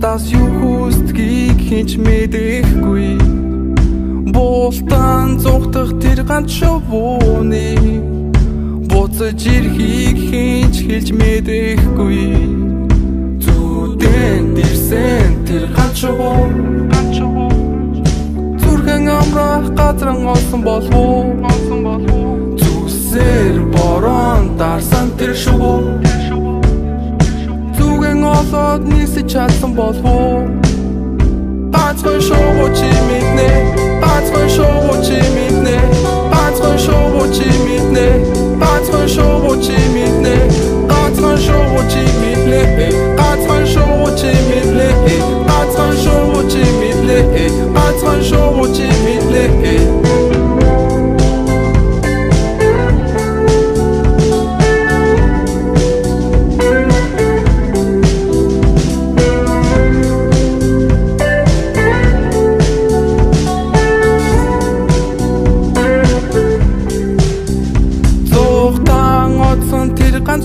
надаас юу хүсдгийг хинч мэдэхгүй. Болтон зүгтэх тэр ганц шувууны буцаж ирэхийг хинч хэлж мэдэхгүй. Зүудэн дэрсэн тэр ганц шувуу зүрхэн амрах газран олсон болов уу? Зүсээр борон дарсан тэр шувуу зүгэн олоод нийсэж чадсан болов уу? Бацхан шувуу чи мэднэ, бацхан шувуу чи мэднэ, бацхан шувуу чи мэднэ, бацхан шувуу чи мэднэ, бацхан шувуу чи мэднэ, бацхан шувуу чи мэднэ, бацхан шувуу чи мэднэ, бацхан шувуу чи мэднэ.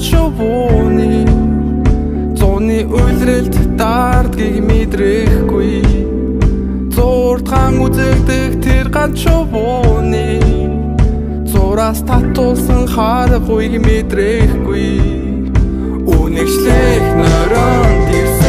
Шувууны зууны үйлрэлт дардгийг мэдрэхгүй. Зурдхан үзэгдэх тэр ганц шувууны зураас татуулсан харгуйг мэдрэхгүй. Үнэгшлэх нөрөн дэрс